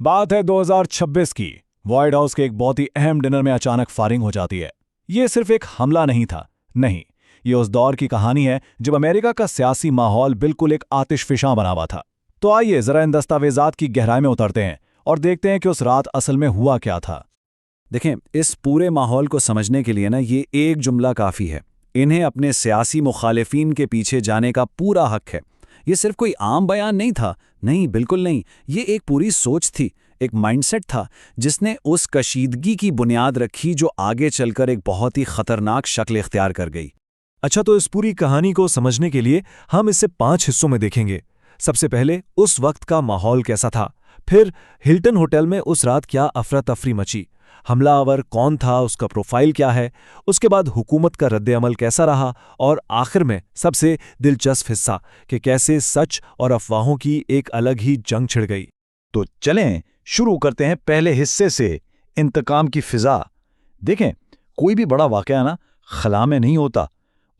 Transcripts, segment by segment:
बात है 2026 की। व्हाइट हाउस के एक बहुत ही अहम डिनर में अचानक फायरिंग हो जाती है। ये सिर्फ एक हमला नहीं था, नहीं, ये उस दौर की कहानी है जब अमेरिका का सियासी माहौल बिल्कुल एक आतिशफिशां बना हुआ था। तो आइए जरा इन दस्तावेजात की गहराई में उतरते हैं और देखते हैं कि उस रात असल में हुआ क्या था। देखें, इस पूरे माहौल को समझने के लिए ना ये एक जुमला काफ़ी है। इन्हें अपने सियासी मुखालिफिन के पीछे जाने का पूरा हक है। ये सिर्फ कोई आम बयान नहीं था, नहीं, बिल्कुल नहीं। ये एक पूरी सोच थी, एक माइंडसेट था जिसने उस कशीदगी की बुनियाद रखी जो आगे चलकर एक बहुत ही खतरनाक शक्ल इख्तियार कर गई। अच्छा, तो इस पूरी कहानी को समझने के लिए हम इसे 5 हिस्सों में देखेंगे। सबसे पहले उस वक्त का माहौल कैसा था, फिर हिल्टन होटल में उस रात क्या अफरा तफरी मची, हमलावर कौन था, उसका प्रोफाइल क्या है, उसके बाद हुकूमत का रद्द-ए-अमल कैसा रहा, और आखिर में सबसे दिलचस्प हिस्सा कि कैसे सच और अफवाहों की एक अलग ही जंग छिड़ गई। तो चलें शुरू करते हैं पहले हिस्से से, इंतकाम की फिजा। देखें, कोई भी बड़ा वाकया ना खला में नहीं होता,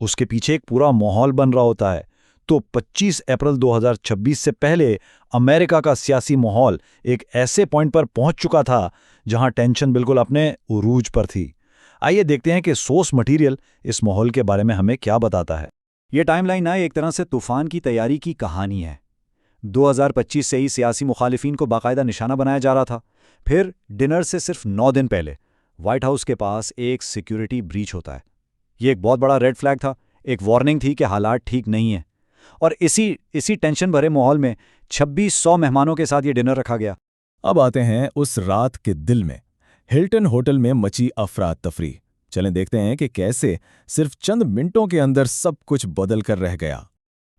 उसके पीछे एक पूरा माहौल बन रहा होता है। तो 25 अप्रैल 2026 से पहले अमेरिका का सियासी माहौल एक ऐसे पॉइंट पर पहुंच चुका था जहां टेंशन बिल्कुल अपने उरूज पर थी। आइए देखते हैं कि सोर्स मटेरियल इस माहौल के बारे में हमें क्या बताता है। ये टाइमलाइन ना एक तरह से तूफान की तैयारी की कहानी है। 2025 से ही सियासी मुखालिफिन को बाकायदा निशाना बनाया जा रहा था। फिर डिनर से सिर्फ 9 दिन पहले व्हाइट हाउस के पास एक सिक्योरिटी ब्रीच होता है। ये एक बहुत बड़ा रेड फ्लैग था, एक वार्निंग थी कि हालात ठीक नहीं है। और इसी टेंशन भरे माहौल में 2600 मेहमानों के साथ ये डिनर रखा गया। अब आते हैं उस रात के दिल में, हिल्टन होटल में मची अफरा तफरी। चलें देखते हैं कि कैसे सिर्फ चंद मिनटों के अंदर सब कुछ बदल कर रह गया।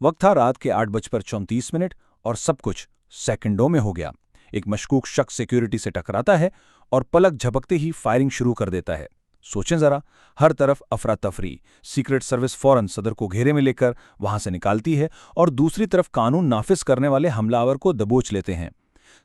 वक्त था रात के 8:34 और सब कुछ सेकंडों में हो गया। एक मशकूक शख्स सिक्योरिटी से टकराता है और पलक झपकते ही फायरिंग शुरू कर देता है। सोचें जरा, हर तरफ अफरा तफरी। सीक्रेट सर्विस फौरन सदर को घेरे में लेकर वहां से निकालती है और दूसरी तरफ कानून नाफिज करने वाले हमलावर को दबोच लेते हैं।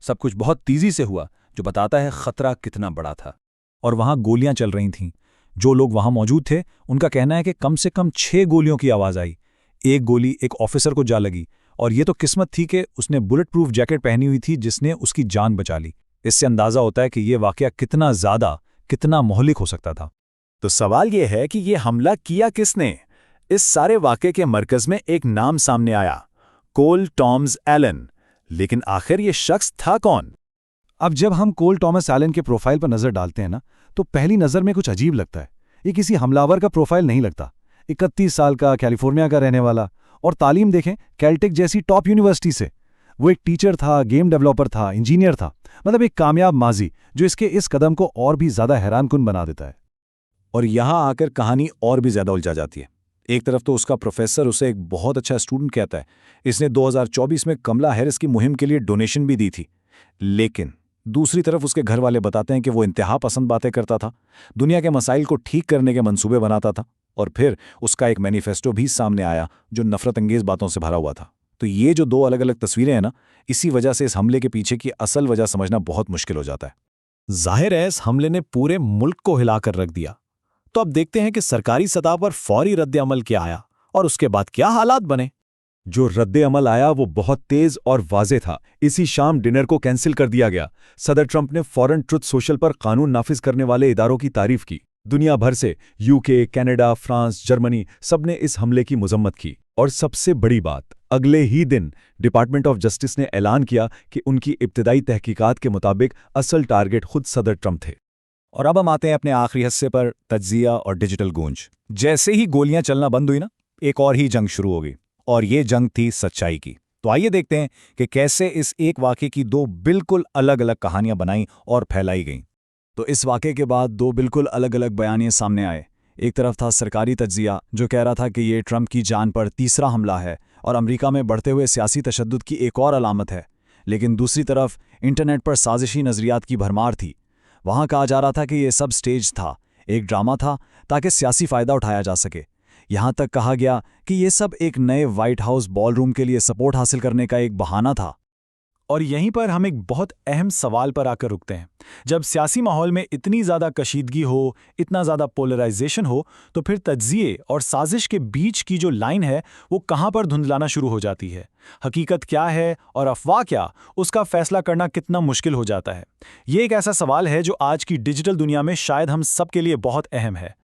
सब कुछ बहुत तेजी से हुआ, जो बताता है खतरा कितना बड़ा था। और वहां गोलियां चल रही थीं। जो लोग वहां मौजूद थे उनका कहना है कि कम से कम 6 गोलियों की आवाज आई। एक गोली एक ऑफिसर को जा लगी और ये तो किस्मत थी कि उसने बुलेट प्रूफ जैकेट पहनी हुई थी जिसने उसकी जान बचा ली। इससे अंदाजा होता है कि यह वाकया कितना मोहलिक हो सकता था। तो सवाल यह है कि यह हमला किया किसने? इस सारे वाकये के मरकज में एक नाम सामने आया, कोल टॉमस एलन। लेकिन आखिर यह शख्स था कौन? अब जब हम कोल टॉमस एलन के प्रोफाइल पर नजर डालते हैं ना, तो पहली नजर में कुछ अजीब लगता है। ये किसी हमलावर का प्रोफाइल नहीं लगता। 31 साल का, कैलिफोर्निया का रहने वाला, और तालीम देखें कैल्टेक जैसी टॉप यूनिवर्सिटी से। वो एक टीचर था, गेम डेवलपर था, इंजीनियर था। मतलब एक कामयाब माजी जो इसके इस कदम को और भी ज्यादा हैरानकुन बना देता है। और यहां आकर कहानी और भी ज्यादा उलझा जाती है। एक तरफ तो उसका प्रोफेसर उसे एक बहुत अच्छा स्टूडेंट कहता है, इसने 2024 में कमला हैरिस की मुहिम के लिए डोनेशन भी दी थी। लेकिन दूसरी तरफ उसके घर वाले बताते हैं कि वो इंतहा पसंद बातें करता था, दुनिया के मसाइल को ठीक करने के मंसूबे बनाता था। और फिर उसका एक मैनिफेस्टो भी सामने आया जो नफरत अंगेज बातों से भरा हुआ था। तो ये जो 2 अलग अलग तस्वीरें हैं ना, इसी वजह से इस हमले के पीछे की असल वजह समझना बहुत मुश्किल हो जाता है। जाहिर है इस हमले ने पूरे मुल्क को हिलाकर रख दिया। तो अब देखते हैं कि सरकारी सतह पर फौरी रद्द-ए-अमल क्या आया और उसके बाद क्या हालात बने। जो रद्द-ए-अमल आया वो बहुत तेज और वाज़ेह था। इसी शाम डिनर को कैंसिल कर दिया गया। सदर ट्रंप ने फौरन ट्रुथ सोशल पर कानून नाफिज करने वाले इदारों की तारीफ की। दुनिया भर से यूके, कनाडा, फ्रांस, जर्मनी सबने इस हमले की मजम्मत की। और सबसे बड़ी बात, अगले ही दिन डिपार्टमेंट ऑफ जस्टिस ने ऐलान किया कि उनकी इब्तिदाई तहकीकात के मुताबिक असल टारगेट खुद सदर ट्रंप थे। और अब हम आते हैं अपने आखिरी हिस्से पर, तज्जिया और डिजिटल गूंज। जैसे ही गोलियां चलना बंद हुई ना, एक और ही जंग शुरू हो गई, और ये जंग थी सच्चाई की। तो आइए देखते हैं कि कैसे इस एक वाक़े की 2 बिल्कुल अलग अलग कहानियां बनाई और फैलाई गईं। तो इस वाक़े के बाद 2 बिल्कुल अलग अलग बयानिए सामने आए। एक तरफ था सरकारी तज्जिया जो कह रहा था कि ये ट्रंप की जान पर तीसरा हमला है और अमेरिका में बढ़ते हुए सियासी तशद्दुद की एक और अलामत है। लेकिन दूसरी तरफ इंटरनेट पर साजिशी नज़रियात की भरमार थी। वहाँ कहा जा रहा था कि ये सब स्टेज था, एक ड्रामा था ताकि सियासी फ़ायदा उठाया जा सके। यहाँ तक कहा गया कि ये सब एक नए व्हाइट हाउस बॉलरूम के लिए सपोर्ट हासिल करने का एक बहाना था। और यहीं पर हम एक बहुत अहम सवाल पर आकर रुकते हैं। जब सियासी माहौल में इतनी ज़्यादा कशीदगी हो, इतना ज़्यादा पोलराइजेशन हो, तो फिर तज्जिए और साजिश के बीच की जो लाइन है वो कहाँ पर धुंधलाना शुरू हो जाती है। हकीकत क्या है और अफवाह क्या, उसका फैसला करना कितना मुश्किल हो जाता है। ये एक ऐसा सवाल है जो आज की डिजिटल दुनिया में शायद हम सब के लिए बहुत अहम है।